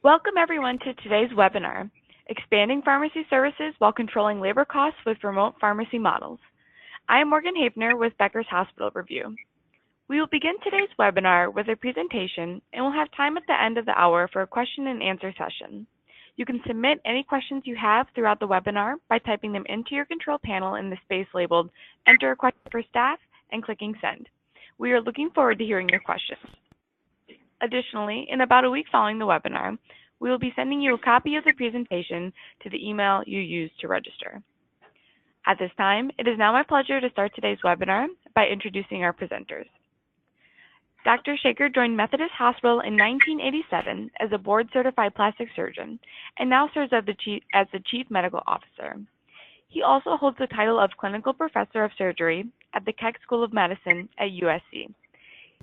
Welcome everyone to today's webinar, Expanding Pharmacy Services While Controlling Labor Costs with Remote Pharmacy Models. I am Morgan Hafner with Becker's Hospital Review. We will begin today's webinar with a presentation and we'll have time at the end of the hour for a question and answer session. You can submit any questions you have throughout the webinar by typing them into your control panel in the space labeled Enter a Question for Staff and clicking Send. We are looking forward to hearing your questions. Additionally, in about a week following the webinar, we will be sending you a copy of the presentation to the email you used to register. At this time, it is now my pleasure to start today's webinar by introducing our presenters. Dr. Shaker joined Methodist Hospital in 1987 as a board-certified plastic surgeon and now serves as the Chief Medical Officer. He also holds the title of Clinical Professor of Surgery at the Keck School of Medicine at USC.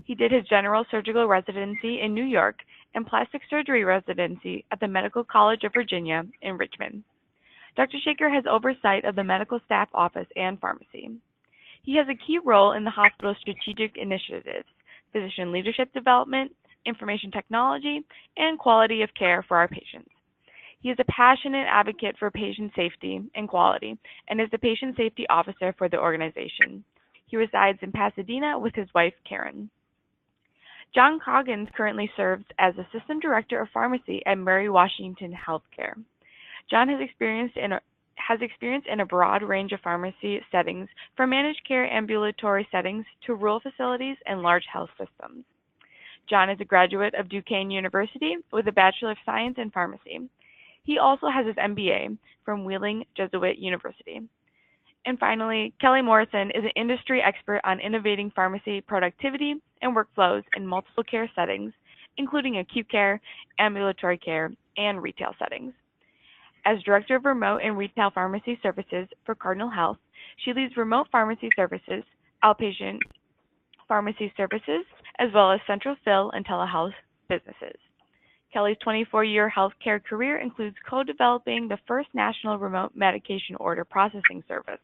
He did his general surgical residency in New York and plastic surgery residency at the Medical College of Virginia in Richmond. Dr. Shaker has oversight of the medical staff office and pharmacy. He has a key role in the hospital's strategic initiatives, physician leadership development, information technology, and quality of care for our patients. He is a passionate advocate for patient safety and quality and is the patient safety officer for the organization. He resides in Pasadena with his wife, Karen. John Coggins currently serves as Assistant Director of Pharmacy at Mary Washington Healthcare. John has experience in a broad range of pharmacy settings, from managed care ambulatory settings to rural facilities and large health systems. John is a graduate of Duquesne University with a Bachelor of Science in Pharmacy. He also has his MBA from Wheeling Jesuit University. And finally, Kelly Morrison is an industry expert on innovating pharmacy productivity and workflows in multiple care settings, including acute care, ambulatory care, and retail settings. As Director of Remote and Retail Pharmacy Services for Cardinal Health, she leads remote pharmacy services, outpatient pharmacy services, as well as central fill and telehealth businesses. Kelly's 24-year healthcare career includes co-developing the first national remote medication order processing service,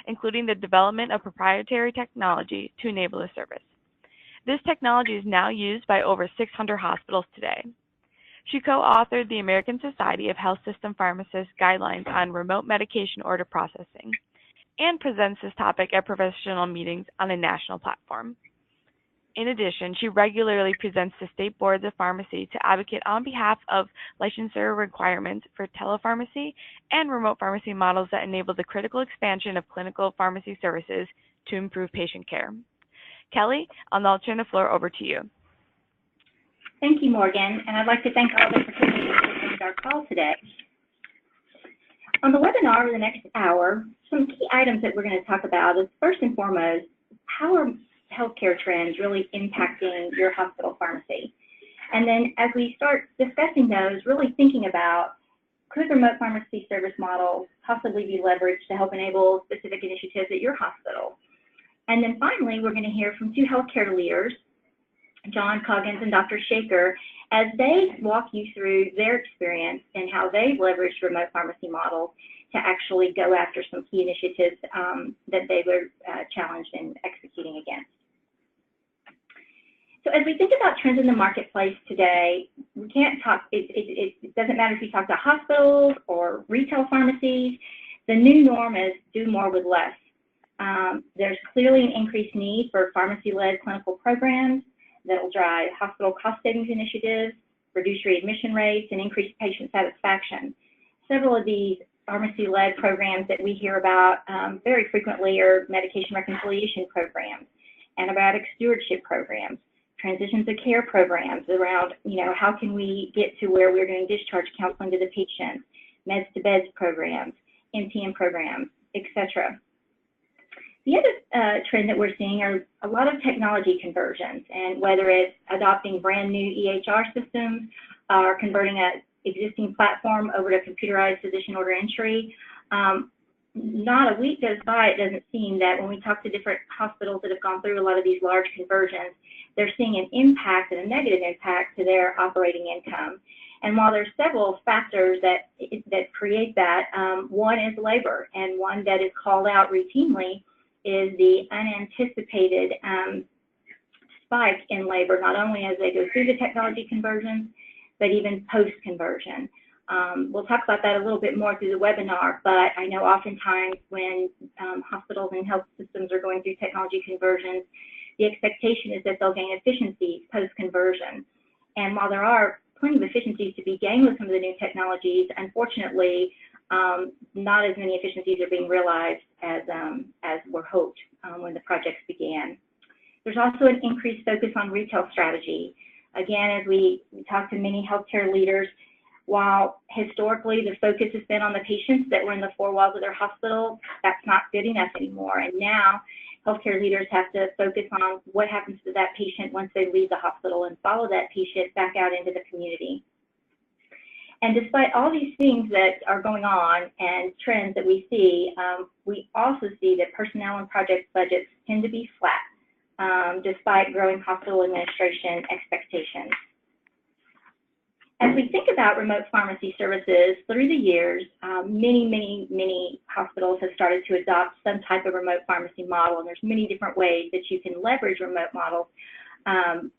including the development of proprietary technology to enable the service. This technology is now used by over 600 hospitals today. She co-authored the American Society of Health System Pharmacists Guidelines on Remote Medication Order Processing and presents this topic at professional meetings on a national platform. In addition, she regularly presents to state boards of pharmacy to advocate on behalf of licensure requirements for telepharmacy and remote pharmacy models that enable the critical expansion of clinical pharmacy services to improve patient care. Kelly, I'll now turn the floor over to you. Thank you, Morgan, and I'd like to thank all the participants who joined our call today. On the webinar over the next hour, some key items that we're going to talk about is, first and foremost, how are healthcare trends really impacting your hospital pharmacy? And then as we start discussing those, really thinking about, could remote pharmacy service models possibly be leveraged to help enable specific initiatives at your hospital? And then finally, we're going to hear from two healthcare leaders, John Coggins and Dr. Shaker, as they walk you through their experience and how they've leveraged remote pharmacy models to actually go after some key initiatives that they were challenged in executing against. So as we think about trends in the marketplace today, we can't talk, it doesn't matter if you talk to hospitals or retail pharmacies, the new norm is do more with less. There's clearly an increased need for pharmacy-led clinical programs that will drive hospital cost savings initiatives, reduce readmission rates, and increase patient satisfaction. Several of these pharmacy-led programs that we hear about very frequently are medication reconciliation programs, antibiotic stewardship programs, transitions of care programs around, how can we get to where we're doing discharge counseling to the patient, meds to beds programs, MTM programs, etc. The other trend that we're seeing are a lot of technology conversions, and whether it's adopting brand new EHR systems or converting an existing platform over to computerized physician order entry, not a week goes by, it doesn't seem that when we talk to different hospitals that have gone through a lot of these large conversions, they're seeing an impact and a negative impact to their operating income. And while there's several factors that create that, one is labor, and one that is called out routinely is the unanticipated spike in labor, not only as they go through the technology conversions, but even post-conversion. We'll talk about that a little bit more through the webinar, but I know oftentimes when hospitals and health systems are going through technology conversions, the expectation is that they'll gain efficiencies post-conversion. And while there are plenty of efficiencies to be gained with some of the new technologies, unfortunately, not as many efficiencies are being realized as were hoped when the projects began. There's also an increased focus on retail strategy. Again, as we talk to many healthcare leaders, while historically the focus has been on the patients that were in the four walls of their hospital, that's not good enough anymore. And now healthcare leaders have to focus on what happens to that patient once they leave the hospital and follow that patient back out into the community. And despite all these things that are going on and trends that we see, we also see that personnel and project budgets tend to be flat, despite growing hospital administration expectations. As we think about remote pharmacy services, through the years, many hospitals have started to adopt some type of remote pharmacy model, and there's many different ways that you can leverage remote models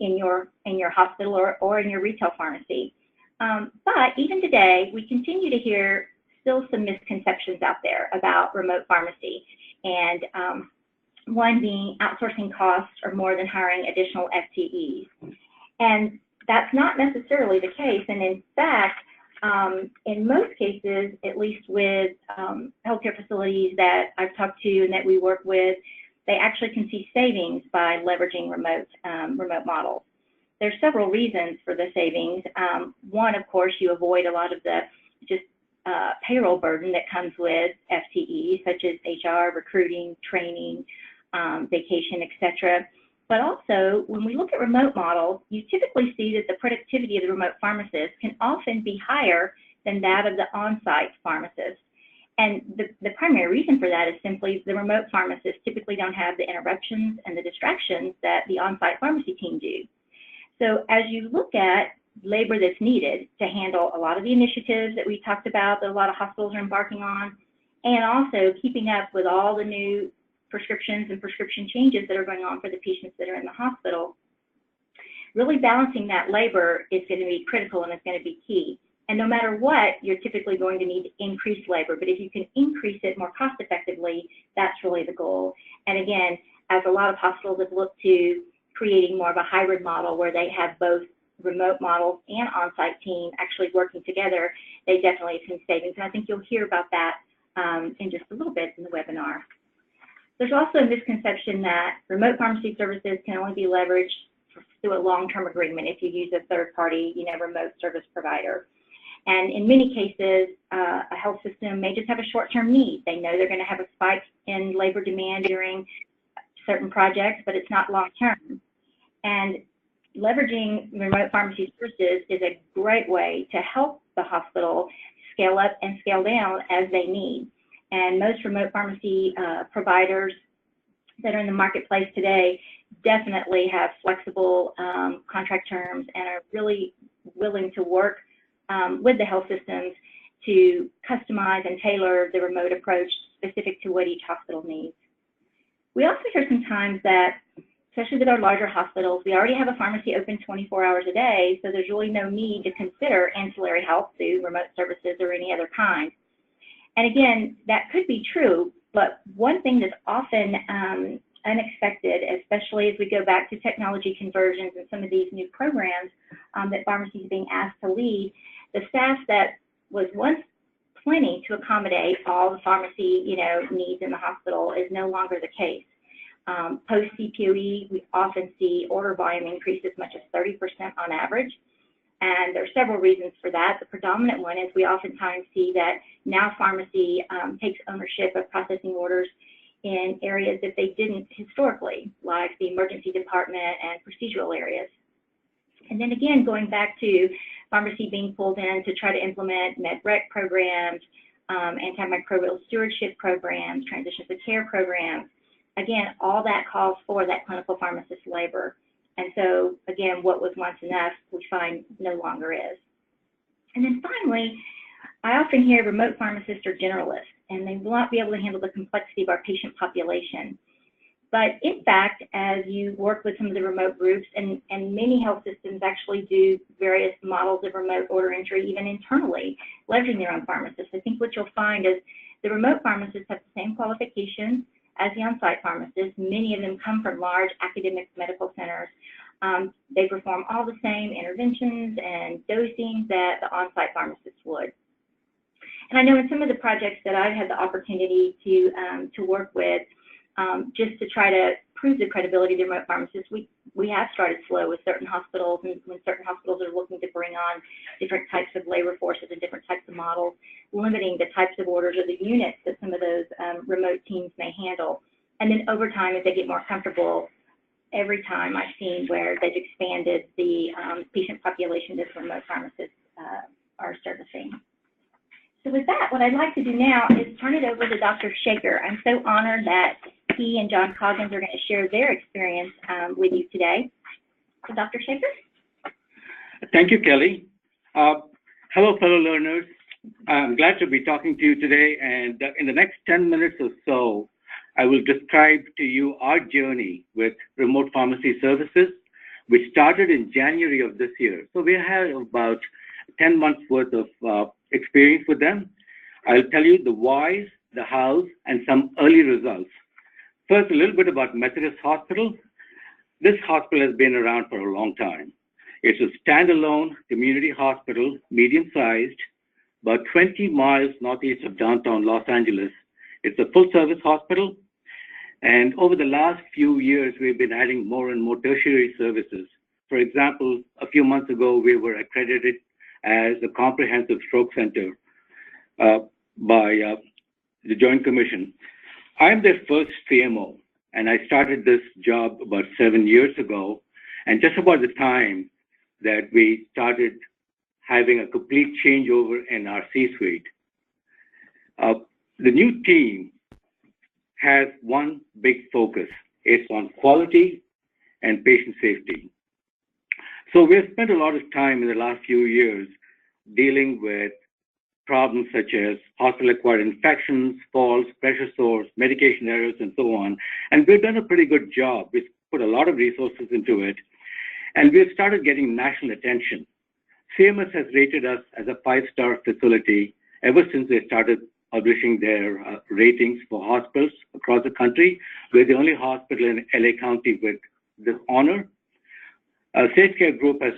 in your hospital or in your retail pharmacy. But even today, we continue to hear still some misconceptions out there about remote pharmacy, and one being outsourcing costs are more than hiring additional FTEs. And that's not necessarily the case, and in fact, in most cases, at least with healthcare facilities that I've talked to and that we work with, they actually can see savings by leveraging remote models. There's several reasons for the savings. One, of course, you avoid a lot of the just payroll burden that comes with FTEs, such as HR, recruiting, training, vacation, etc. But also, when we look at remote models, you typically see that the productivity of the remote pharmacist can often be higher than that of the on-site pharmacist. And the primary reason for that is simply the remote pharmacists typically don't have the interruptions and the distractions that the on-site pharmacy team do. So as you look at labor that's needed to handle a lot of the initiatives that we talked about that a lot of hospitals are embarking on, and also keeping up with all the new prescriptions and prescription changes that are going on for the patients that are in the hospital, really balancing that labor is going to be critical and it's going to be key. And no matter what, you're typically going to need to increase labor, but if you can increase it more cost effectively, that's really the goal. And again, as a lot of hospitals have looked to creating more of a hybrid model where they have both remote models and on-site team actually working together, they definitely have seen savings. And I think you'll hear about that in just a little bit in the webinar. There's also a misconception that remote pharmacy services can only be leveraged through a long-term agreement if you use a third-party, remote service provider. And in many cases, a health system may just have a short-term need. They know they're going to have a spike in labor demand during certain projects, but it's not long-term. And leveraging remote pharmacy services is a great way to help the hospital scale up and scale down as they need. And most remote pharmacy providers that are in the marketplace today definitely have flexible contract terms and are really willing to work with the health systems to customize and tailor the remote approach specific to what each hospital needs. We also hear sometimes that, especially with our larger hospitals, we already have a pharmacy open 24 hours a day, so there's really no need to consider ancillary help through remote services or any other kind. And again, that could be true, but one thing that's often unexpected, especially as we go back to technology conversions and some of these new programs that pharmacies are being asked to lead, the staff that was once plenty to accommodate all the pharmacy needs in the hospital is no longer the case. Post-CPOE, we often see order volume increase as much as 30% on average. And there are several reasons for that. The predominant one is we oftentimes see that now pharmacy takes ownership of processing orders in areas that they didn't historically, like the emergency department and procedural areas. And then again, going back to pharmacy being pulled in to try to implement med-rec programs, antimicrobial stewardship programs, transitions of care programs. Again, all that calls for that clinical pharmacist labor. And so, again, what was once enough, we find no longer is. And then finally, I often hear remote pharmacists are generalists, and they will not be able to handle the complexity of our patient population. But in fact, as you work with some of the remote groups, and many health systems actually do various models of remote order entry, even internally, leveraging their own pharmacists. I think what you'll find is the remote pharmacists have the same qualifications as the on-site pharmacists. Many of them come from large academic medical centers. They perform all the same interventions and dosing that the on-site pharmacists would. And I know in some of the projects that I've had the opportunity to work with, just to try to prove the credibility of the remote pharmacists, we have started slow with certain hospitals, and when certain hospitals are looking to bring on different types of labor forces and different types of models, limiting the types of orders or the units that some of those remote teams may handle. And then over time, as they get more comfortable, every time I've seen where they've expanded the patient population that remote pharmacists are servicing. So with that, what I'd like to do now is turn it over to Dr. Shaker. I'm so honored that he and John Coggins are going to share their experience with you today. So Dr. Shaker? Thank you, Kelly. Hello, fellow learners. I'm glad to be talking to you today, and in the next 10 minutes or so, I will describe to you our journey with remote pharmacy services, which started in January of this year. So we had about 10 months worth of experience with them. I'll tell you the whys, the hows, and some early results. First, a little bit about Methodist Hospital. This hospital has been around for a long time. It's a standalone community hospital, medium-sized, about 20 miles northeast of downtown Los Angeles. It's a full-service hospital, and over the last few years, we've been adding more and more tertiary services. For example, a few months ago, we were accredited as a comprehensive stroke center by the Joint Commission. I'm their first CMO, and I started this job about 7 years ago, and just about the time that we started having a complete changeover in our C-suite. The new team has one big focus. It's on quality and patient safety. So we have spent a lot of time in the last few years dealing with problems such as hospital-acquired infections, falls, pressure sores, medication errors, and so on. And we've done a pretty good job. We've put a lot of resources into it. And we've started getting national attention. CMS has rated us as a 5-star facility ever since they started publishing their ratings for hospitals across the country. We're the only hospital in LA County with this honor. SafeCare Group has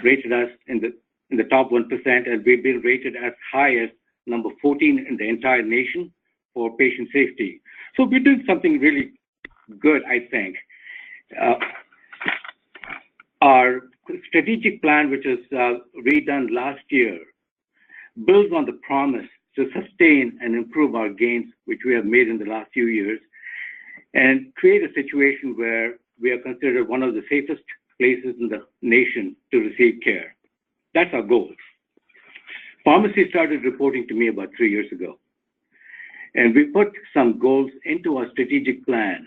rated us in the top 1%, and we've been rated as high as number 14 in the entire nation for patient safety. So we're doing something really good, I think. Our strategic plan, which was redone last year, builds on the promise to sustain and improve our gains, which we have made in the last few years, and create a situation where we are considered one of the safest places in the nation to receive care. That's our goal. Pharmacy started reporting to me about 3 years ago, and we put some goals into our strategic plan,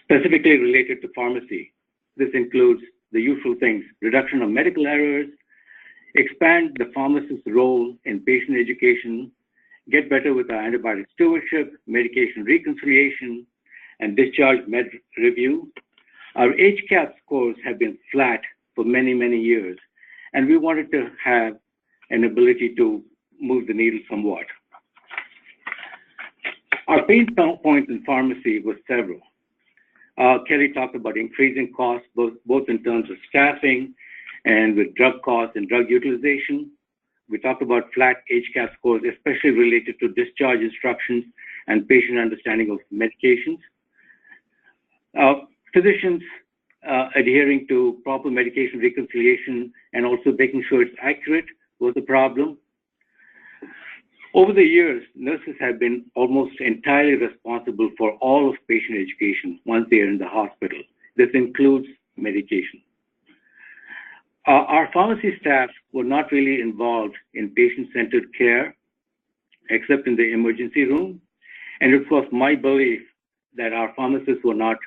specifically related to pharmacy. This includes the usual things: reduction of medical errors, expand the pharmacist's role in patient education, get better with our antibiotic stewardship, medication reconciliation, and discharge med review. Our HCAHPS scores have been flat for many, many years, and we wanted to have an ability to move the needle somewhat. Our pain points in pharmacy were several. Kelly talked about increasing costs, both in terms of staffing and with drug costs and drug utilization. We talked about flat HCAHPS scores, especially related to discharge instructions and patient understanding of medications. Physicians adhering to proper medication reconciliation and also making sure it's accurate was a problem. Over the years, nurses have been almost entirely responsible for all of patient education once they are in the hospital. This includes medication. Our pharmacy staff were not really involved in patient-centered care, except in the emergency room. And it was my belief that our pharmacists were not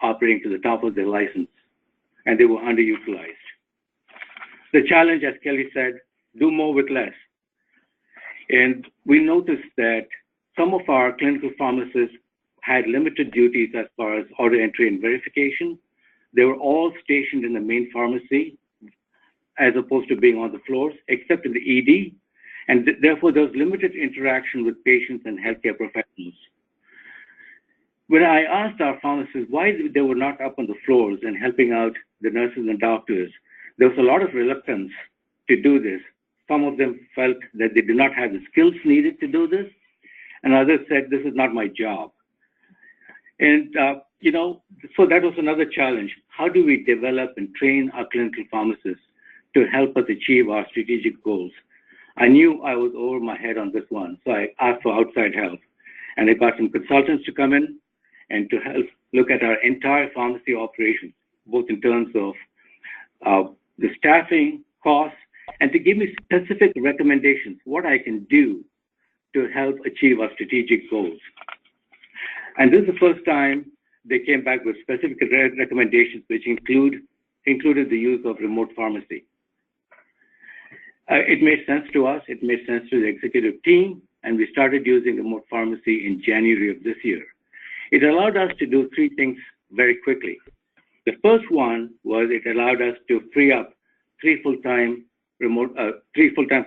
operating to the top of their license, and they were underutilized. The challenge, as Kelly said, do more with less. And we noticed that some of our clinical pharmacists had limited duties as far as order entry and verification. They were all stationed in the main pharmacy as opposed to being on the floors, except in the ED, and therefore there was limited interaction with patients and healthcare professionals. When I asked our pharmacists why they were not up on the floors and helping out the nurses and doctors, there was a lot of reluctance to do this. Some of them felt that they did not have the skills needed to do this, and others said, this is not my job. And, so that was another challenge. How do we develop and train our clinical pharmacists to help us achieve our strategic goals? I knew I was over my head on this one, so I asked for outside help. And I got some consultants to come in and to help look at our entire pharmacy operations, both in terms of the staffing, costs, and to give me specific recommendations, what I can do to help achieve our strategic goals. And this is the first time they came back with specific recommendations, which included the use of remote pharmacy. It made sense to us, it made sense to the executive team, and we started using remote pharmacy in January of this year. It allowed us to do three things very quickly. The first one was it allowed us to free up three full-time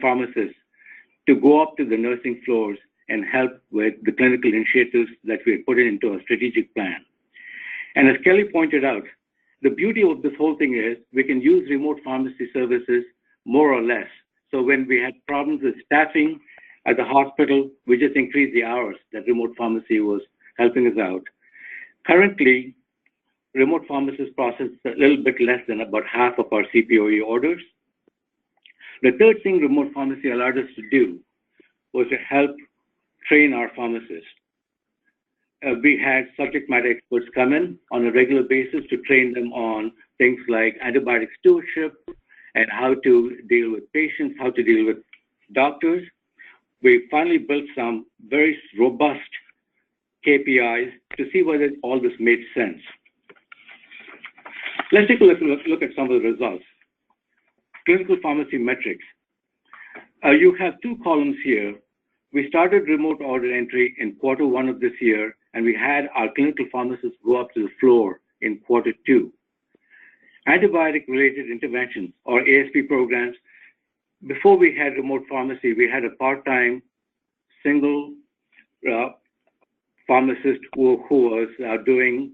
pharmacists to go up to the nursing floors and help with the clinical initiatives that we had put into our strategic plan. And as Kelly pointed out, the beauty of this whole thing is we can use remote pharmacy services more or less. So when we had problems with staffing at the hospital, we just increased the hours that remote pharmacy was helping us out. Currently, remote pharmacists process a little bit less than about half of our CPOE orders. The third thing remote pharmacy allowed us to do was to help train our pharmacists. We had subject matter experts come in on a regular basis to train them on things like antibiotic stewardship and how to deal with patients, how to deal with doctors. We finally built some very robust KPIs to see whether all this made sense. Let's take a look at some of the results. Clinical pharmacy metrics. You have two columns here. We started remote order entry in Q1 of this year, and we had our clinical pharmacists go up to the floor in Q2. Antibiotic-related interventions, or ASP programs, before we had remote pharmacy, we had a part-time single pharmacist who was doing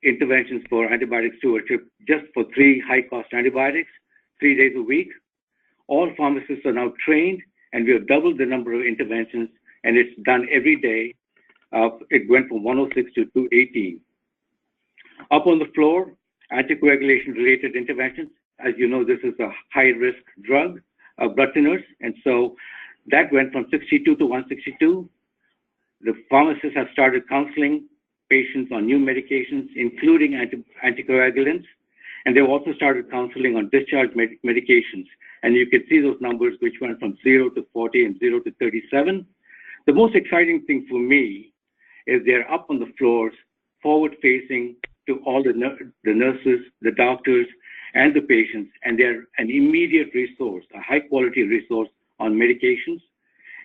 interventions for antibiotic stewardship just for 3 high-cost antibiotics, 3 days a week. All pharmacists are now trained, and we have doubled the number of interventions, and it's done every day. It went from 106 to 218. Up on the floor, anticoagulation-related interventions. As you know, this is a high-risk drug, blood thinners, and so that went from 62 to 162. The pharmacists have started counseling patients on new medications, including anticoagulants, and they've also started counseling on discharge medications. And you can see those numbers, which went from 0 to 40 and 0 to 37. The most exciting thing for me is they're up on the floors, forward-facing to all the nurses, the doctors, and the patients, and they're an immediate resource, a high-quality resource on medications.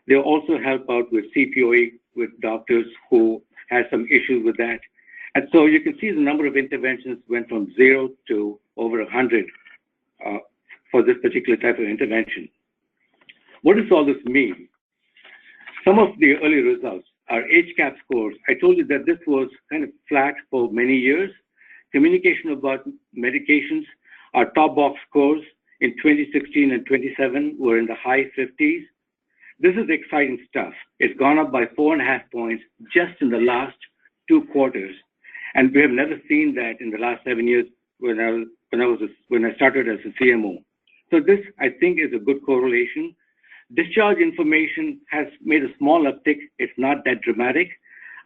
They also help out with CPOE with doctors who have some issues with that. And so you can see the number of interventions went from 0 to over 100 for this particular type of intervention. What does all this mean? Some of the early results are HCAHPS scores. I told you that this was kind of flat for many years. Communication about medications, our top box scores in 2016 and 27 were in the high 50s. This is exciting stuff. It's gone up by 4.5 points just in the last 2 quarters. And we have never seen that in the last 7 years when I started as a CMO. So this, I think, is a good correlation. Discharge information has made a small uptick. It's not that dramatic.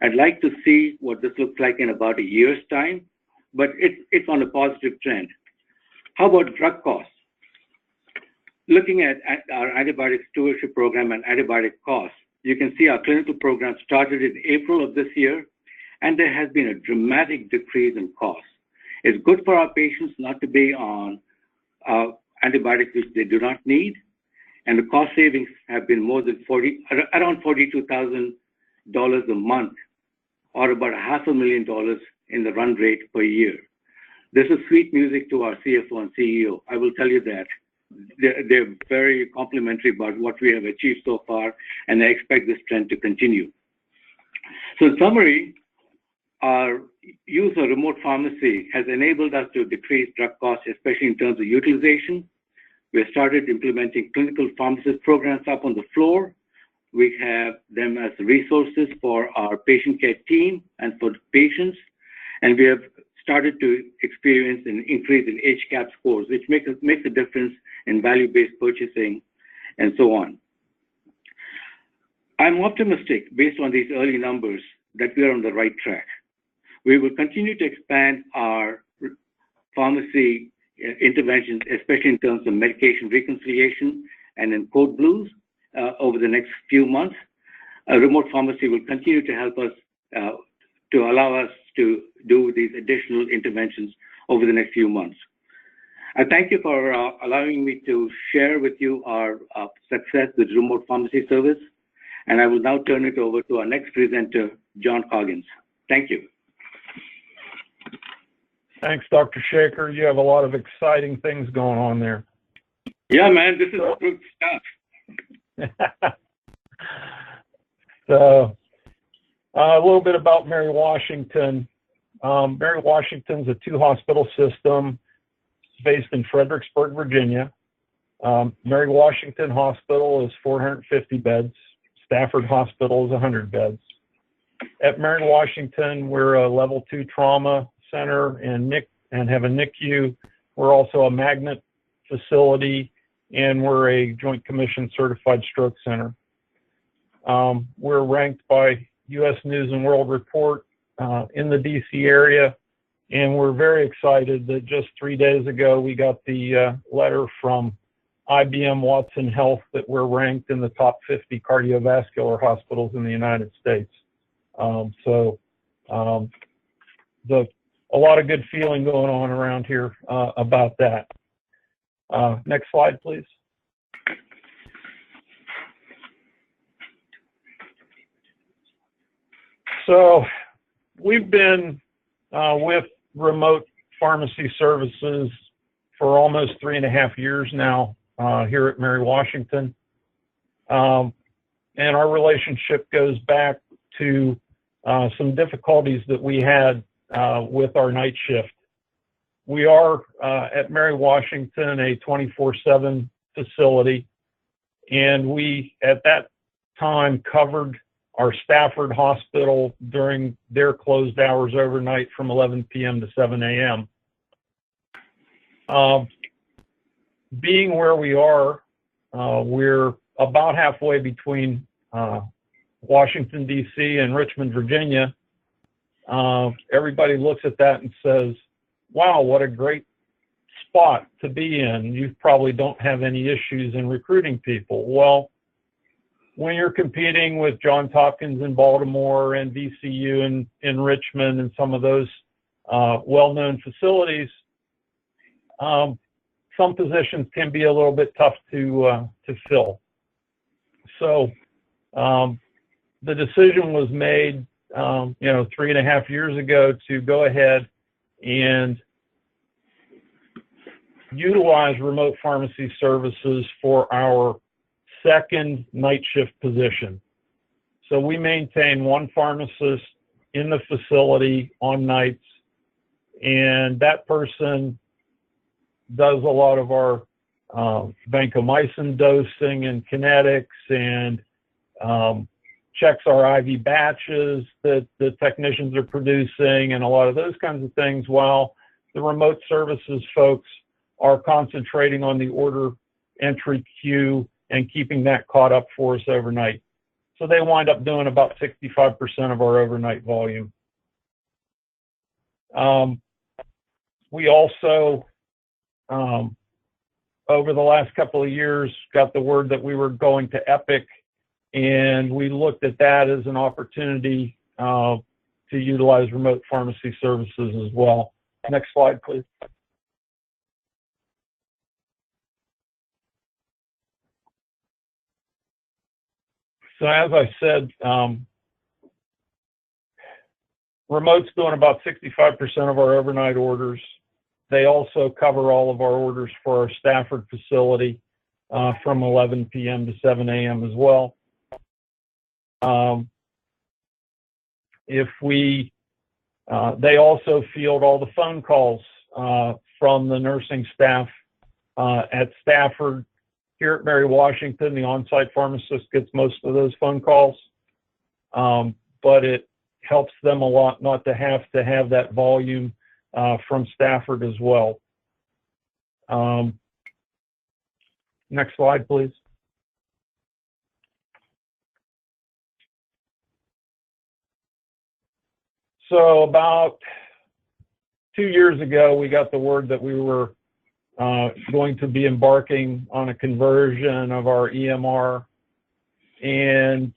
I'd like to see what this looks like in about a year's time, but it's on a positive trend. How about drug costs? Looking at our antibiotic stewardship program and antibiotic costs, you can see our clinical program started in April of this year, and there has been a dramatic decrease in costs. It's good for our patients not to be on antibiotics which they do not need, and the cost savings have been more than around $42,000 a month or about $500,000 in the run rate per year. This is sweet music to our CFO and CEO. I will tell you that. They're very complimentary about what we have achieved so far, and I expect this trend to continue. So in summary, our use of remote pharmacy has enabled us to decrease drug costs, especially in terms of utilization. We have started implementing clinical pharmacist programs up on the floor. We have them as resources for our patient care team and for patients, and we have started to experience an increase in HCAHPS scores, which makes a difference in value-based purchasing and so on. I'm optimistic, based on these early numbers, that we are on the right track. We will continue to expand our pharmacy interventions, especially in terms of medication reconciliation and in code blues over the next few months. Remote pharmacy will continue to help us to allow us to do these additional interventions over the next few months. I thank you for allowing me to share with you our success with remote pharmacy service, and I will now turn it over to our next presenter, John Coggins. Thank you. Thanks, Dr. Shaker. You have a lot of exciting things going on there. Yeah, man, this is good stuff. So, a little bit about Mary Washington. Mary Washington's a 2-hospital system based in Fredericksburg, Virginia. Mary Washington Hospital is 450 beds. Stafford Hospital is 100 beds. At Mary Washington, we're a level 2 trauma center and have a NICU. We're also a magnet facility, and we're a Joint Commission certified stroke center. We're ranked by U.S. News and World Report in the D.C. area, and we're very excited that just 3 days ago we got the letter from IBM Watson Health that we're ranked in the top 50 cardiovascular hospitals in the United States. A lot of good feeling going on around here about that. Next slide, please. So we've been with remote pharmacy services for almost 3.5 years now here at Mary Washington. And our relationship goes back to some difficulties that we had with our night shift. We are at Mary Washington a 24/7 facility, and we at that time covered our Stafford Hospital during their closed hours overnight from 11 p.m. to 7 a.m. Being where we are, we're about halfway between Washington, D.C. and Richmond, Virginia. Everybody looks at that and says, wow, what a great spot to be in. You probably don't have any issues in recruiting people. Well, when you're competing with Johns Hopkins in Baltimore and VCU in Richmond and some of those well-known facilities, some positions can be a little bit tough to fill. So the decision was made 3.5 years ago to go ahead and utilize remote pharmacy services for our second night shift position. So we maintain one pharmacist in the facility on nights, and that person does a lot of our vancomycin dosing and kinetics and checks our IV batches that the technicians are producing and a lot of those kinds of things, while the remote services folks are concentrating on the order entry queue and keeping that caught up for us overnight. So they wind up doing about 65% of our overnight volume. We also, over the last couple of years, got the word that we were going to Epic, and we looked at that as an opportunity to utilize remote pharmacy services as well. Next slide, please. So as I said, Remote's doing about 65% of our overnight orders. They also cover all of our orders for our Stafford facility from 11 p.m. to 7 a.m. as well. They also field all the phone calls from the nursing staff at Stafford. Here at Mary Washington, the on-site pharmacist gets most of those phone calls, but it helps them a lot not to have that volume from Stafford as well. Next slide, please. So about 2 years ago, we got the word that we were going to be embarking on a conversion of our EMR. And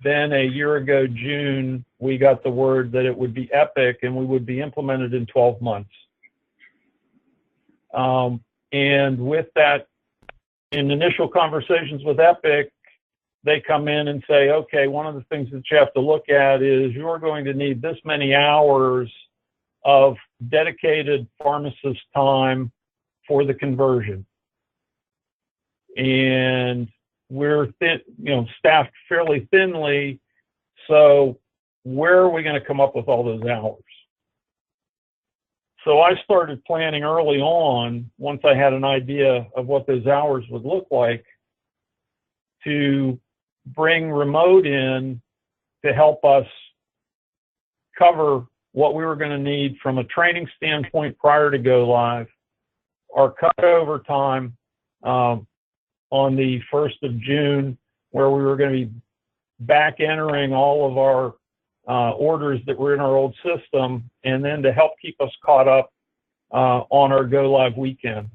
then a year ago, June, we got the word that it would be Epic and we would be implemented in 12 months. And with that, in initial conversations with Epic, they come in and say, okay, one of the things that you have to look at is you're going to need this many hours of dedicated pharmacist time for the conversion. And we're staffed fairly thinly, so where are we going to come up with all those hours? So I started planning early on, once I had an idea of what those hours would look like, to bring remote in to help us cover what we were going to need from a training standpoint prior to go live, our cutover time on the 1st of June, where we were going to be back entering all of our orders that were in our old system, and then to help keep us caught up on our go live weekend.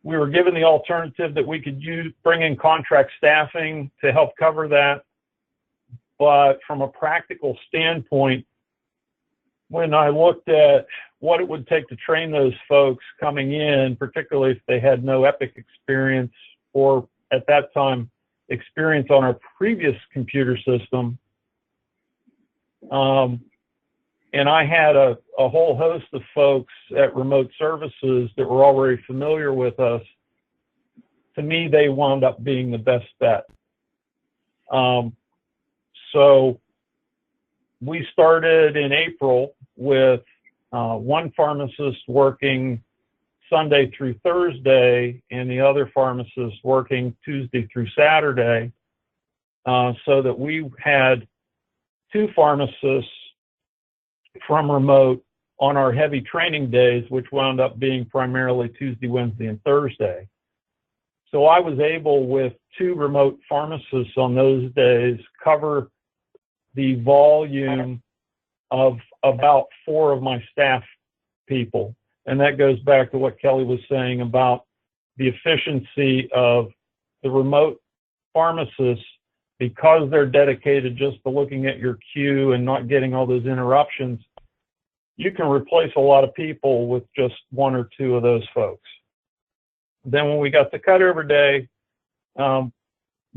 We were given the alternative that we could bring in contract staffing to help cover that. But from a practical standpoint, when I looked at what it would take to train those folks coming in, particularly if they had no Epic experience or at that time experience on our previous computer system, and I had a whole host of folks at Remote Services that were already familiar with us, to me, they wound up being the best bet. So we started in April with one pharmacist working Sunday through Thursday and the other pharmacist working Tuesday through Saturday, so that we had 2 pharmacists from remote on our heavy training days, which wound up being primarily Tuesday, Wednesday, and Thursday. So I was able, with 2 remote pharmacists on those days, cover the volume of about 4 of my staff people. And that goes back to what Kelly was saying about the efficiency of the remote pharmacists, because they're dedicated just to looking at your queue and not getting all those interruptions. You can replace a lot of people with just 1 or 2 of those folks. Then when we got to cutover day,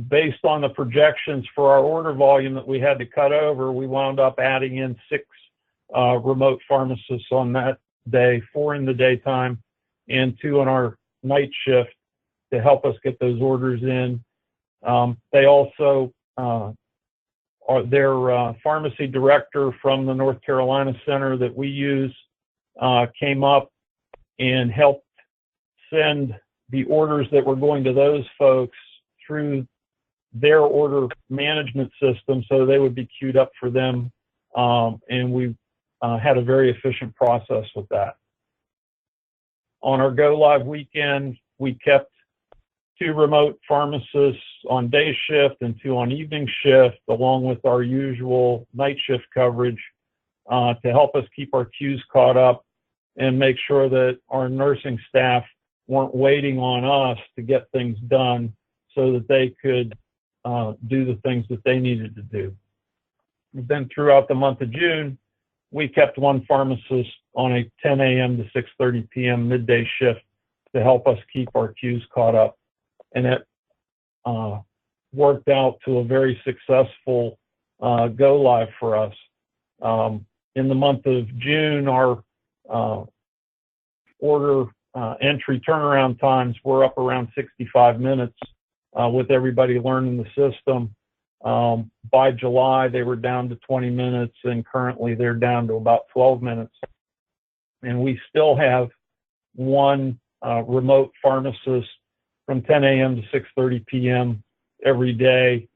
based on the projections for our order volume that we had to cut over, we wound up adding in 6 remote pharmacists on that day, 4 in the daytime and 2 on our night shift, to help us get those orders in. They also, their pharmacy director from the North Carolina center that we use came up and helped send the orders that were going to those folks through their order management system, so they would be queued up for them. And we had a very efficient process with that. On our go live weekend, we kept 2 remote pharmacists on day shift and 2 on evening shift, along with our usual night shift coverage, to help us keep our queues caught up and make sure that our nursing staff weren't waiting on us to get things done, so that they could do the things that they needed to do. Then throughout the month of June, we kept 1 pharmacist on a 10 a.m. to 6:30 p.m. midday shift to help us keep our queues caught up. And it worked out to a very successful go live for us. In the month of June, our order entry turnaround times were up around 65 minutes with everybody learning the system. By July, they were down to 20 minutes, and currently they're down to about 12 minutes. And we still have one remote pharmacist from 10 a.m. to 6:30 p.m. every day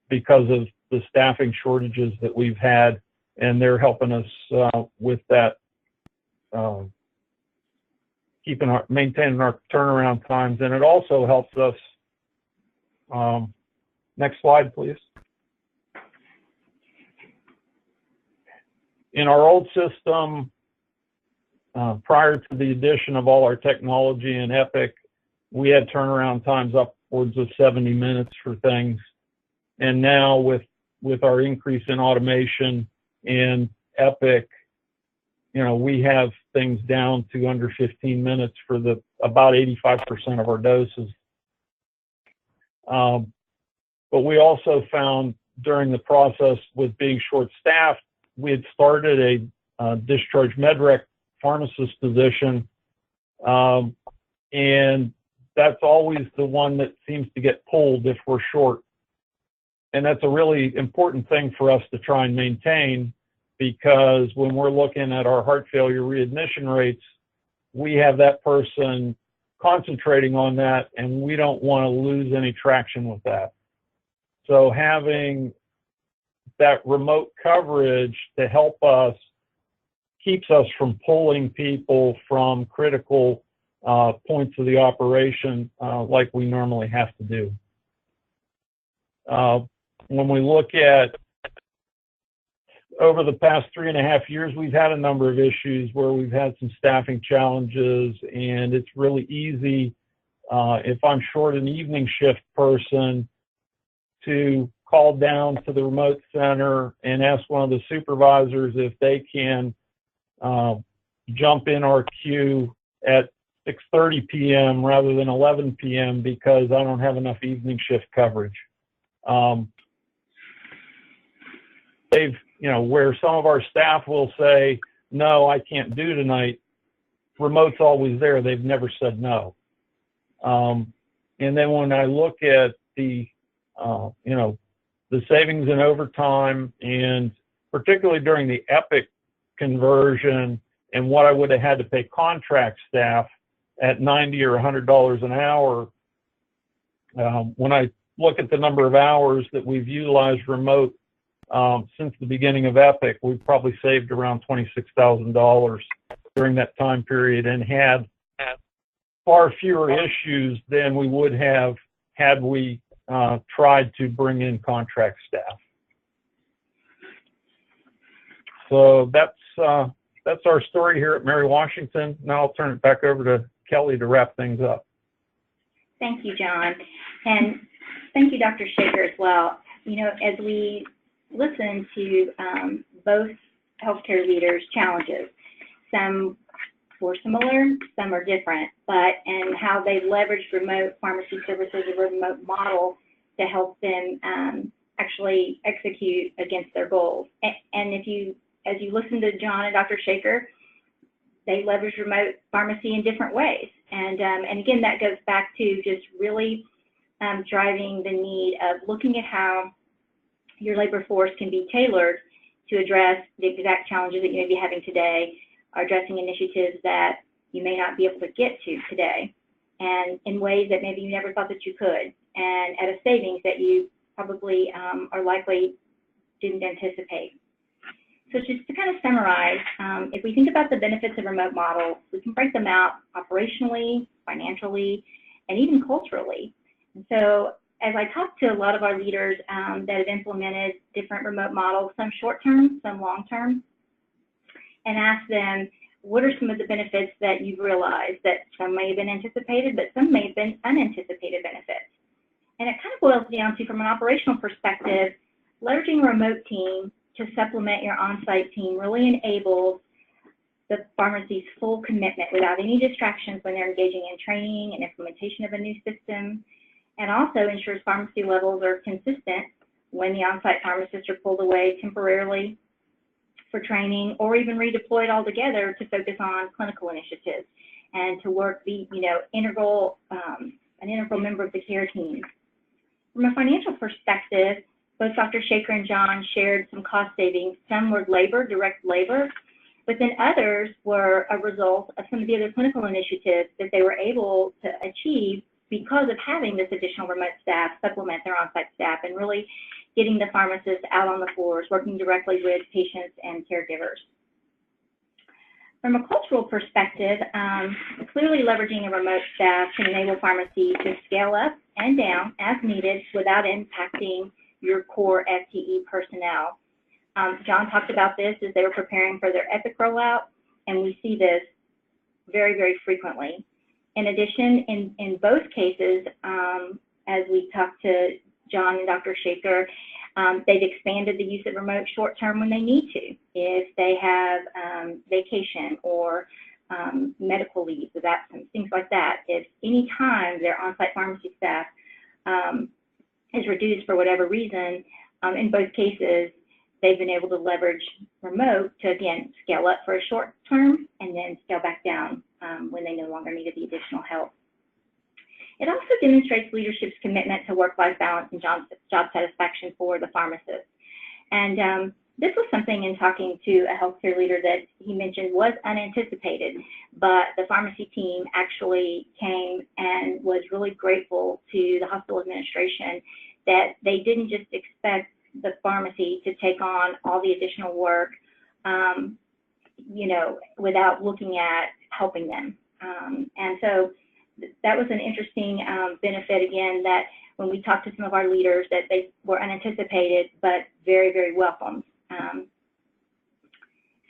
because of the staffing shortages that we've had, and they're helping us with that, maintaining our turnaround times. And it also helps us. Next slide, please. In our old system, prior to the addition of all our technology in Epic, we had turnaround times upwards of 70 minutes for things. And now with our increase in automation in Epic, we have things down to under 15 minutes for about 85% of our doses. But we also found during the process with being short-staffed, we had started a discharge medrec pharmacist position, and that's always the one that seems to get pulled if we're short. And that's a really important thing for us to try and maintain, because when we're looking at our heart failure readmission rates, we have that person concentrating on that, and we don't want to lose any traction with that. So having that remote coverage to help us keeps us from pulling people from critical points of the operation like we normally have to do. When we look at over the past 3.5 years, we've had a number of issues where we've had some staffing challenges, and it's really easy if I'm short an evening shift person to call down to the remote center and ask one of the supervisors if they can jump in our queue at 6:30 p.m. rather than 11 p.m. because I don't have enough evening shift coverage. Where some of our staff will say, no, I can't do tonight, remote's always there. They've never said no. And then when I look at the savings in overtime, and particularly during the Epic conversion and what I would have had to pay contract staff at $90 or $100 an hour, when I look at the number of hours that we've utilized remote since the beginning of Epic, we've probably saved around $26,000 during that time period and had far fewer issues than we would have had we tried to bring in contract staff. So that's our story here at Mary Washington. Now I'll turn it back over to Kelly to wrap things up. Thank you, John. And thank you, Dr. Shaker, as well. As we listen to both healthcare leaders' challenges, some were similar, some are different, and how they leveraged remote pharmacy services, a remote model to help them actually execute against their goals. And as you listen to John and Dr. Shaker, they leverage remote pharmacy in different ways. And again, that goes back to just really driving the need of looking at how your labor force can be tailored to address the exact challenges that you may be having today, or addressing initiatives that you may not be able to get to today, and in ways that maybe you never thought that you could, and at a savings that you probably or likely didn't anticipate. So just to kind of summarize, if we think about the benefits of remote models, we can break them out operationally, financially, and even culturally. And so as I talk to a lot of our leaders that have implemented different remote models, some short-term, some long-term, and ask them, what are some of the benefits that you've realized that some may have been anticipated, but some may have been unanticipated benefits? And it kind of boils down to, from an operational perspective, leveraging a remote team to supplement your on-site team really enables the pharmacy's full commitment without any distractions when they're engaging in training and implementation of a new system, and also ensures pharmacy levels are consistent when the on-site pharmacists are pulled away temporarily for training or even redeployed altogether to focus on clinical initiatives and to work, be, integral, an integral member of the care team. From a financial perspective, both Dr. Shaker and John shared some cost savings. Some were labor, direct labor, but then others were a result of some of the other clinical initiatives that they were able to achieve because of having this additional remote staff supplement their on-site staff and really getting the pharmacists out on the floors, working directly with patients and caregivers. From a cultural perspective, clearly leveraging a remote staff can enable pharmacy to scale up and down as needed without impacting your core FTE personnel. John talked about this as they were preparing for their Epic rollout, and we see this very, very frequently. In addition, in both cases, as we talked to John and Dr. Shaker, they've expanded the use of remote short-term when they need to. If they have vacation or medical leave with absence, things like that. If any time their on-site pharmacy staff is reduced for whatever reason, in both cases, they've been able to leverage remote to, again, scale up for a short term and then scale back down when they no longer needed the additional help. It also demonstrates leadership's commitment to work-life balance and job satisfaction for the pharmacist. And this was something in talking to a healthcare leader that he mentioned was unanticipated, but the pharmacy team actually came and was really grateful to the hospital administration that they didn't just expect the pharmacy to take on all the additional work, without looking at helping them. And so that was an interesting benefit, again, that when we talked to some of our leaders, that they were unanticipated, but very, very welcome.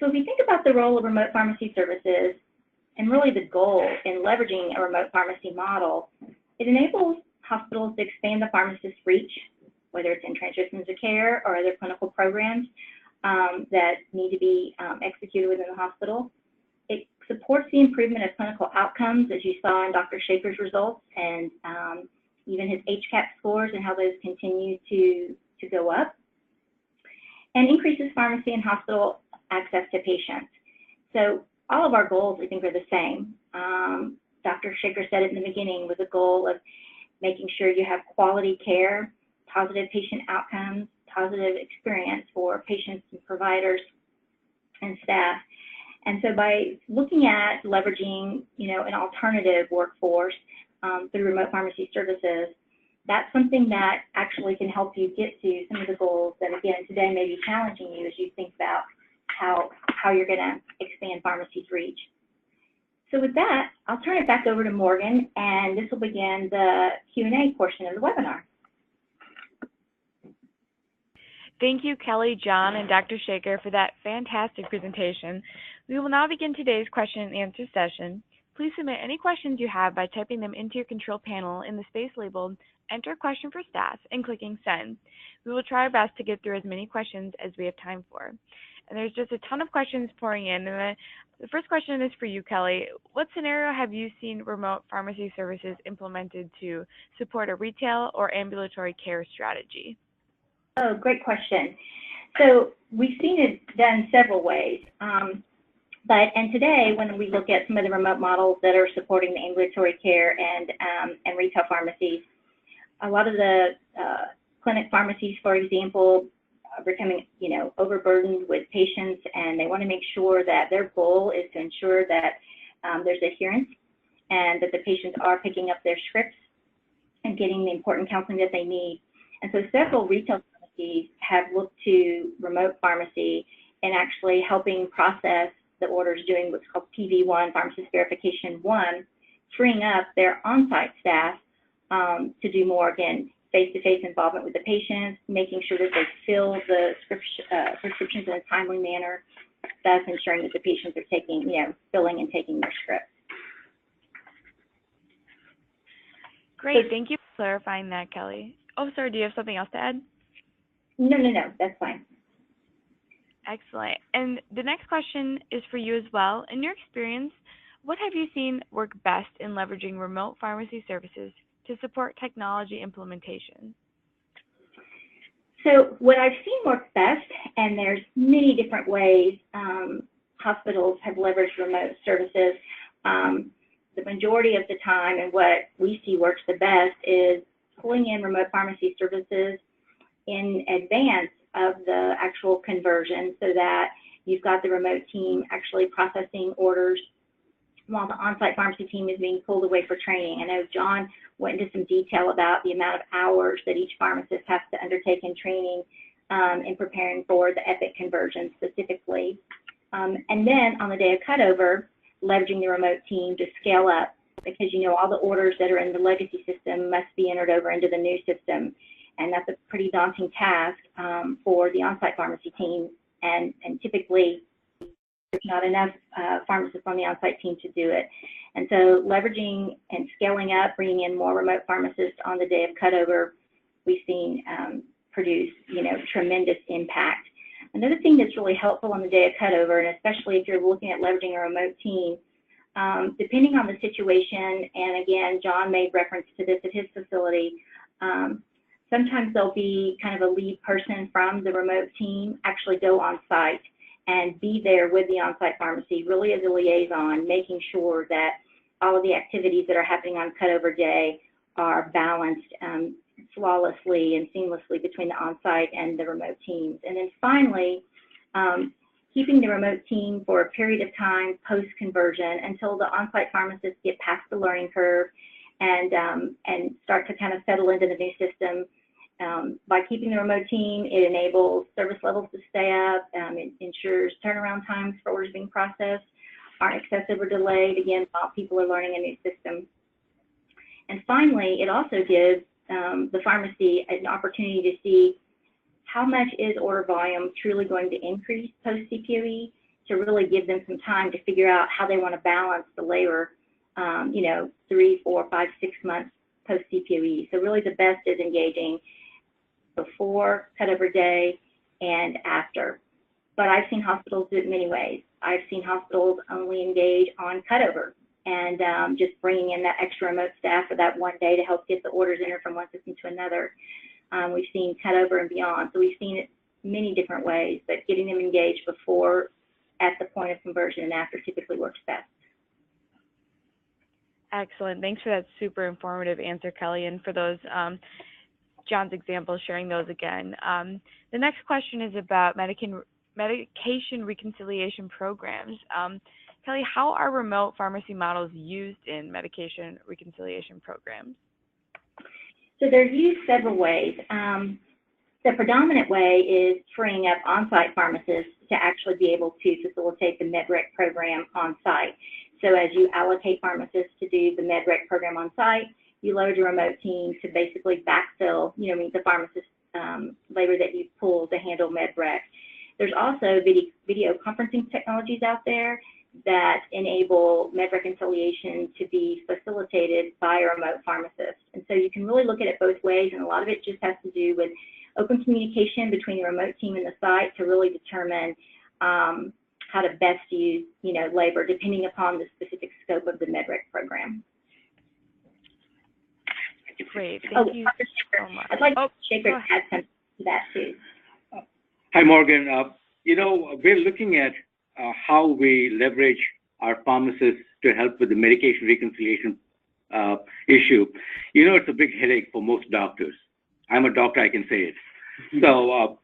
So if you think about the role of remote pharmacy services and really the goal in leveraging a remote pharmacy model, it enables hospitals to expand the pharmacist's reach, whether it's in transitions of care or other clinical programs that need to be executed within the hospital. It supports the improvement of clinical outcomes, as you saw in Dr. Shaker's results, and even his HCAHPS scores and how those continue to go up, and increases pharmacy and hospital access to patients. So all of our goals, I think, are the same. Dr. Shaker said it in the beginning, with the goal of making sure you have quality care, positive patient outcomes, positive experience for patients and providers and staff. And so by looking at leveraging, an alternative workforce through remote pharmacy services, that's something that actually can help you get to some of the goals that, again, today may be challenging you as you think about how you're going to expand pharmacy's reach. So with that, I'll turn it back over to Morgan, and this will begin the Q&A portion of the webinar. Thank you, Kelly, John, and Dr. Shaker for that fantastic presentation. We will now begin today's question and answer session. Please submit any questions you have by typing them into your control panel in the space labeled Enter Question for Staff and clicking Send. We will try our best to get through as many questions as we have time for. And there's just a ton of questions pouring in. And the first question is for you, Kelly. What scenario have you seen remote pharmacy services implemented to support a retail or ambulatory care strategy? Oh, great question. So we've seen it done several ways. And today, when we look at some of the remote models that are supporting the ambulatory care and retail pharmacies, a lot of the clinic pharmacies, for example, are becoming, overburdened with patients, and they want to make sure that their goal is to ensure that there's adherence and that the patients are picking up their scripts and getting the important counseling that they need. And so several retail pharmacies have looked to remote pharmacy and actually helping process the orders, doing what's called PV1, Pharmacist Verification 1, freeing up their on-site staff to do more, again, face-to-face involvement with the patients, making sure that they fill the prescriptions in a timely manner, thus ensuring that the patients are taking, filling and taking their scripts. Great, thank you for clarifying that, Kelly. Oh, sorry, do you have something else to add? No, that's fine. Excellent. And the next question is for you as well. In your experience, what have you seen work best in leveraging remote pharmacy services to support technology implementation? So what I've seen work best, and there's many different ways hospitals have leveraged remote services. The majority of the time, and what we see works the best, is pulling in remote pharmacy services in advance of the actual conversion so that you've got the remote team actually processing orders while the on-site pharmacy team is being pulled away for training. I know John went into some detail about the amount of hours that each pharmacist has to undertake in training in preparing for the Epic conversion specifically. And then on the day of cutover, leveraging the remote team to scale up, because you know all the orders that are in the legacy system must be entered over into the new system. And that's a pretty daunting task for the on-site pharmacy team. And typically, there's not enough pharmacists on the on-site team to do it. And so leveraging and scaling up, bringing in more remote pharmacists on the day of cutover, we've seen produce, tremendous impact. Another thing that's really helpful on the day of cutover, and especially if you're looking at leveraging a remote team, depending on the situation, and again, John made reference to this at his facility, sometimes there'll be kind of a lead person from the remote team actually go on site and be there with the on-site pharmacy, really as a liaison, making sure that all of the activities that are happening on cutover day are balanced flawlessly and seamlessly between the on-site and the remote teams. And then finally, keeping the remote team for a period of time post-conversion until the on-site pharmacists get past the learning curve and start to kind of settle into the new system. By keeping the remote team, it enables service levels to stay up, it ensures turnaround times for orders being processed aren't excessive or delayed, again, while people are learning a new system. And finally, it also gives the pharmacy an opportunity to see how much is order volume truly going to increase post-CPOE, to really give them some time to figure out how they want to balance the labor, 3, 4, 5, 6 months post-CPOE. So really the best is engaging before cutover day and after. But I've seen hospitals do it many ways. I've seen hospitals only engage on cutover and just bringing in that extra remote staff for that one day to help get the orders entered from one system to another. We've seen cutover and beyond. So we've seen it many different ways, but getting them engaged before, at the point of conversion, and after typically works best. Excellent. Thanks for that super informative answer, Kelly, and for those John's examples, sharing those again. The next question is about medication reconciliation programs. Kelly, how are remote pharmacy models used in medication reconciliation programs? So they're used several ways. The predominant way is freeing up on-site pharmacists to actually be able to facilitate the MedRec program on-site. So as you allocate pharmacists to do the MedRec program on-site, you load your remote team to basically backfill, the pharmacist labor that you pull to handle MedRec. There's also video conferencing technologies out there that enable med reconciliation to be facilitated by a remote pharmacist. And so you can really look at it both ways, and a lot of it just has to do with open communication between the remote team and the site to really determine how to best use, labor depending upon the specific scope of the MedRec program. Great, thank you so much. I'd like Shaker to add something to that too. Hi, Morgan. We're looking at how we leverage our pharmacists to help with the medication reconciliation issue. It's a big headache for most doctors. I'm a doctor, I can say it. So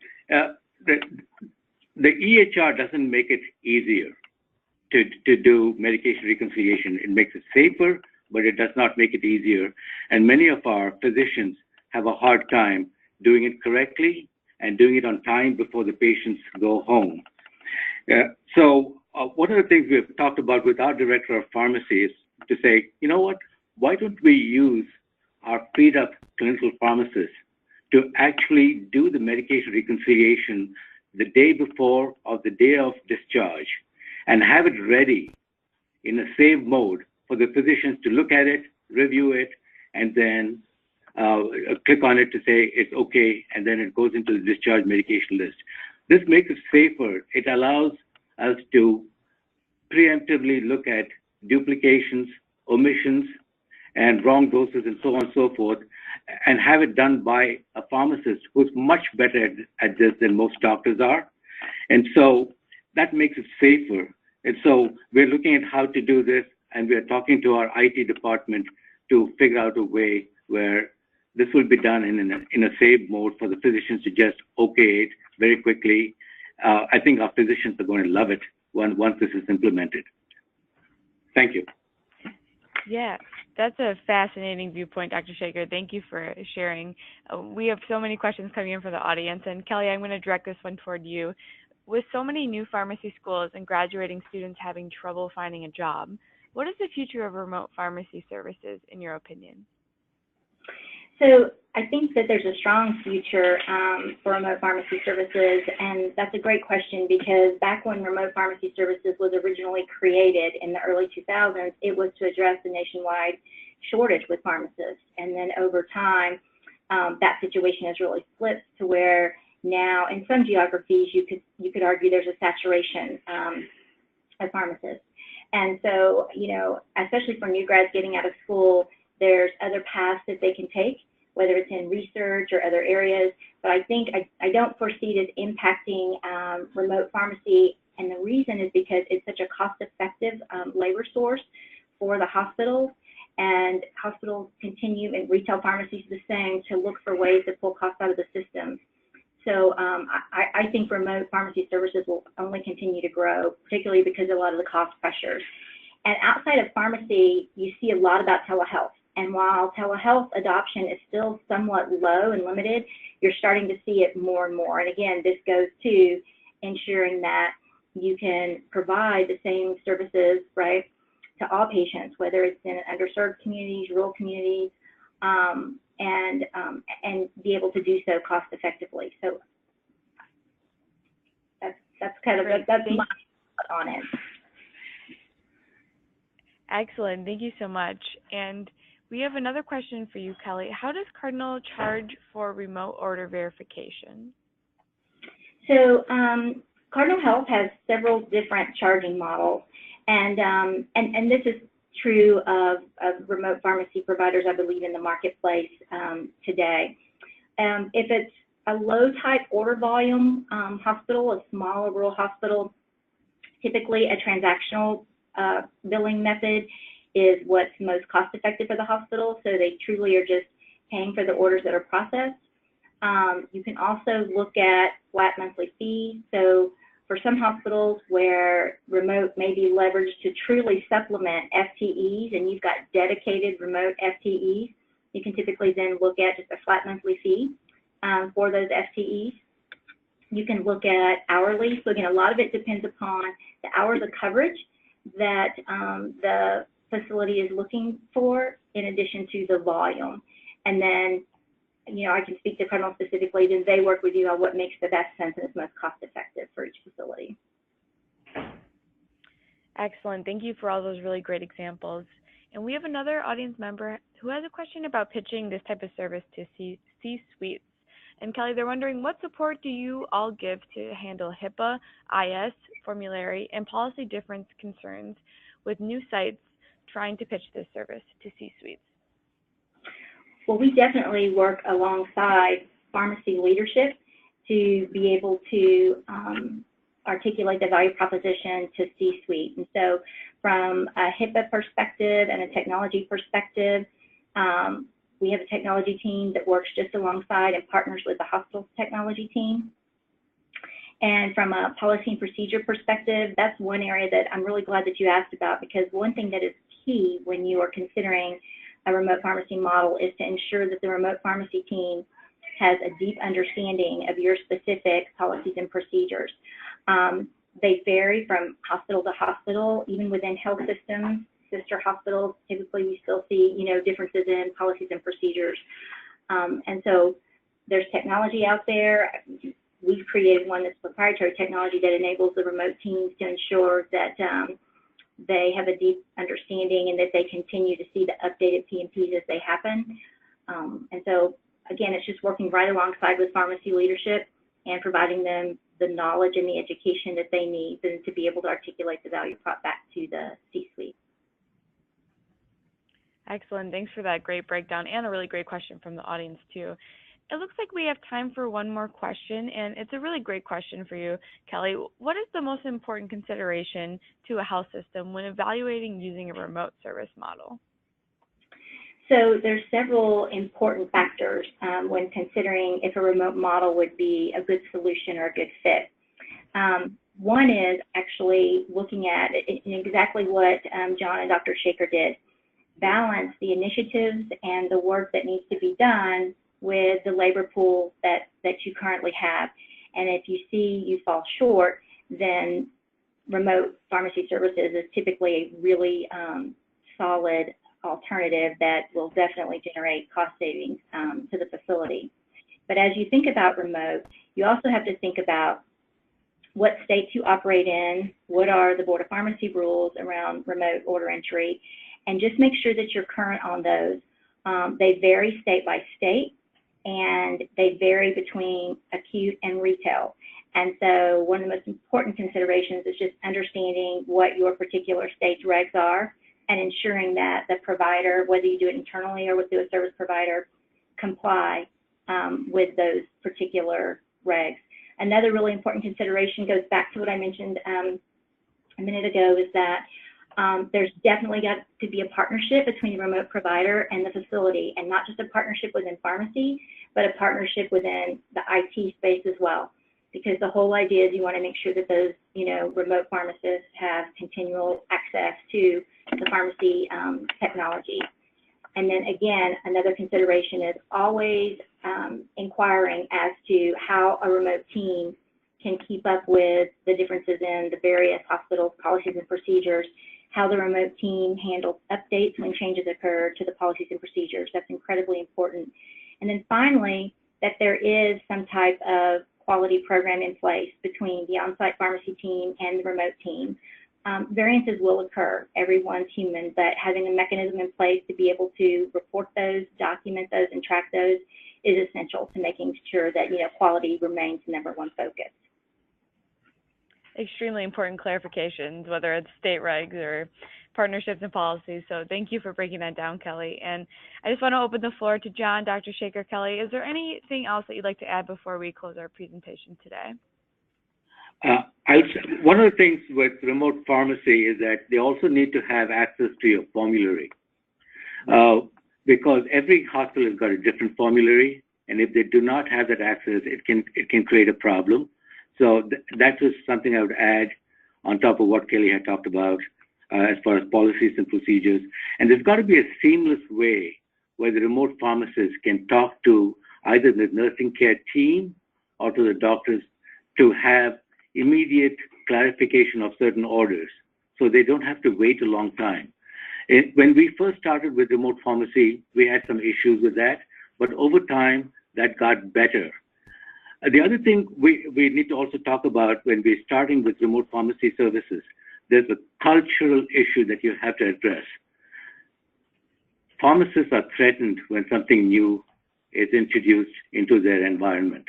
the EHR doesn't make it easier to do medication reconciliation. It makes it safer, but it does not make it easier. And many of our physicians have a hard time doing it correctly and doing it on time before the patients go home. So one of the things we've talked about with our director of pharmacy is to say, why don't we use our freed up clinical pharmacists to actually do the medication reconciliation the day before or the day of discharge and have it ready in a save mode for the physicians to look at it, review it, and then click on it to say it's okay, and then it goes into the discharge medication list. This makes it safer. It allows us to preemptively look at duplications, omissions, and wrong doses, and so on and so forth, and have it done by a pharmacist who's much better at this than most doctors are. And so that makes it safer. And so we're looking at how to do this, and we're talking to our IT department to figure out a way where this will be done in a safe mode for the physicians to just okay it very quickly. I think our physicians are going to love it once this is implemented. Thank you. Yeah, that's a fascinating viewpoint, Dr. Shaker. Thank you for sharing. We have so many questions coming in from the audience, and Kelly, I'm going to direct this one toward you. With so many new pharmacy schools and graduating students having trouble finding a job, what is the future of remote pharmacy services, in your opinion? So I think that there's a strong future for remote pharmacy services, and that's a great question because back when remote pharmacy services was originally created in the early 2000s, it was to address the nationwide shortage with pharmacists. And then over time, that situation has really flipped to where now in some geographies you could argue there's a saturation of pharmacists. And so, you know, especially for new grads getting out of school, there's other paths that they can take, whether it's in research or other areas. But I think I don't foresee it as impacting remote pharmacy. And the reason is because it's such a cost-effective labor source for the hospitals. And hospitals continue, and retail pharmacies the same, to look for ways to pull costs out of the system. So I think remote pharmacy services will only continue to grow, particularly because of a lot of the cost pressures. And outside of pharmacy, you see a lot about telehealth. And while telehealth adoption is still somewhat low and limited, you're starting to see it more and more. And again, this goes to ensuring that you can provide the same services, right, to all patients, whether it's in underserved communities, rural communities, and be able to do so cost effectively. So that's kind of that's my thought on it. Excellent. Thank you so much. And we have another question for you, Kelly. How does Cardinal charge for remote order verification? So Cardinal Health has several different charging models, and this is true of remote pharmacy providers, I believe, in the marketplace today. If it's a low-type order volume hospital, a small rural hospital, typically a transactional billing method is what's most cost-effective for the hospital, so they truly are just paying for the orders that are processed. You can also look at flat monthly fees. So for some hospitals where remote may be leveraged to truly supplement FTEs, and you've got dedicated remote FTEs, you can typically then look at just a flat monthly fee for those FTEs. You can look at hourly. So again, a lot of it depends upon the hours of coverage that the facility is looking for, in addition to the volume. And then, you know, I can speak to Cardinal specifically, then they work with you on what makes the best sense and is most cost effective for each facility. Excellent. Thank you for all those really great examples. And we have another audience member who has a question about pitching this type of service to C-suites. And Kelly, they're wondering, what support do you all give to handle HIPAA, IS, formulary, and policy difference concerns with new sites trying to pitch this service to C-suites? Well, we definitely work alongside pharmacy leadership to be able to articulate the value proposition to C-suite. And so from a HIPAA perspective and a technology perspective, we have a technology team that works just alongside and partners with the hospital's technology team. And from a policy and procedure perspective, that's one area that I'm really glad that you asked about, because one thing that is key when you are considering a remote pharmacy model is to ensure that the remote pharmacy team has a deep understanding of your specific policies and procedures. They vary from hospital to hospital, even within health systems, sister hospitals. Typically, we still see, you know, differences in policies and procedures. And so there's technology out there. We've created one that's proprietary technology that enables the remote teams to ensure that they have a deep understanding and that they continue to see the updated PMPs as they happen. And so, again, it's just working right alongside with pharmacy leadership and providing them the knowledge and the education that they need to be able to articulate the value prop back to the C-suite. Excellent. Thanks for that great breakdown and a really great question from the audience too. It looks like we have time for one more question, and it's a really great question for you, Kelly. What is the most important consideration to a health system when evaluating using a remote service model? So there's several important factors when considering if a remote model would be a good solution or a good fit. One is actually looking at exactly what John and Dr. Shaker did. Balance the initiatives and the work that needs to be done with the labor pool that you currently have. And if you see you fall short, then remote pharmacy services is typically a really solid alternative that will definitely generate cost savings to the facility. But as you think about remote, you also have to think about what states you operate in, what are the Board of Pharmacy rules around remote order entry, and just make sure that you're current on those. They vary state by state, and they vary between acute and retail. And so one of the most important considerations is just understanding what your particular state's regs are and ensuring that the provider, whether you do it internally or with a service provider, comply with those particular regs. Another really important consideration goes back to what I mentioned a minute ago, is that there's definitely got to be a partnership between the remote provider and the facility, and not just a partnership within pharmacy, but a partnership within the IT space as well. Because the whole idea is you want to make sure that those, remote pharmacists have continual access to the pharmacy technology. And then again, another consideration is always inquiring as to how a remote team can keep up with the differences in the various hospitals' policies and procedures, how the remote team handles updates when changes occur to the policies and procedures. That's incredibly important. And then finally, that there is some type of quality program in place between the on-site pharmacy team and the remote team. Variances will occur. Everyone's human, but having a mechanism in place to be able to report those, document those, and track those is essential to making sure that quality remains the #1 focus. Extremely important clarifications, whether it's state regs or partnerships and policies. So thank you for breaking that down, Kelly. And I just want to open the floor to John, Dr. Shaker, Kelly. Is there anything else that you'd like to add before we close our presentation today? One of the things with remote pharmacy is that they also need to have access to your formulary, because every hospital has got a different formulary, and if they do not have that access, it can create a problem. So that was something I would add on top of what Kelly had talked about as far as policies and procedures. And there's got to be a seamless way where the remote pharmacist can talk to either the nursing care team or to the doctors to have immediate clarification of certain orders, so they don't have to wait a long time. When we first started with remote pharmacy, we had some issues with that, but over time, that got better. The other thing we need to also talk about when we're starting with remote pharmacy services, there's a cultural issue that you have to address. Pharmacists are threatened when something new is introduced into their environment.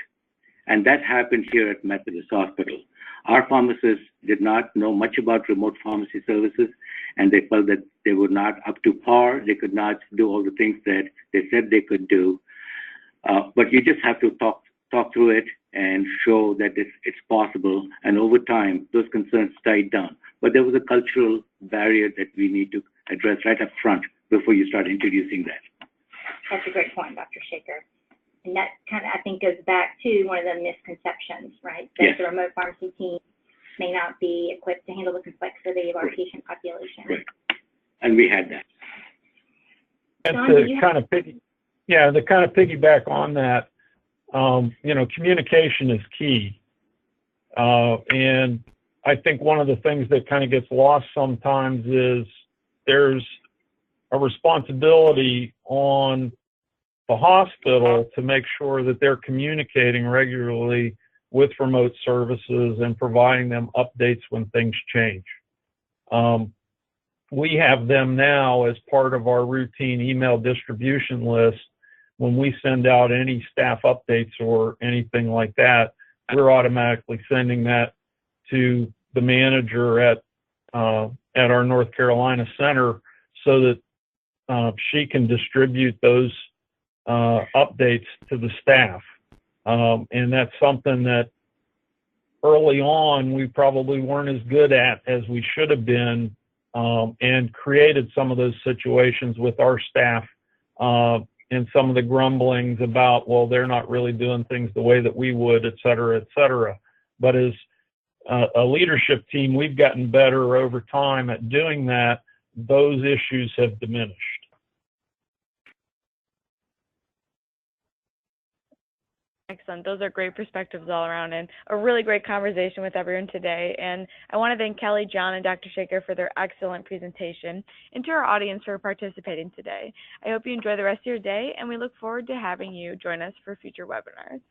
And that happened here at Methodist Hospital. Our pharmacists did not know much about remote pharmacy services, and they felt that they were not up to par. They could not do all the things that they said they could do. But you just have to talk through it and show that it's possible. And over time, those concerns died down. But there was a cultural barrier that we need to address right up front before you start introducing that. That's a great point, Dr. Shaker. And that kind of, I think, goes back to one of the misconceptions, right? That Yes. The remote pharmacy team may not be equipped to handle the complexity of our Right. patient population. Right. And we had that. And John, to kind of piggyback on that, communication is key. And I think one of the things that kind of gets lost sometimes is there's a responsibility on the hospital to make sure that they're communicating regularly with remote services and providing them updates when things change. We have them now as part of our routine email distribution list. When we send out any staff updates or anything like that, we're automatically sending that to the manager at our North Carolina center, so that she can distribute those updates to the staff. And that's something that early on we probably weren't as good at as we should have been, and created some of those situations with our staff, and some of the grumblings about, well, they're not really doing things the way that we would, et cetera, et cetera. But as a leadership team, we've gotten better over time at doing that. Those issues have diminished. Excellent. Those are great perspectives all around, and a really great conversation with everyone today. And I want to thank Kelly, John, and Dr. Shaker for their excellent presentation, and to our audience for participating today. I hope you enjoy the rest of your day, and we look forward to having you join us for future webinars.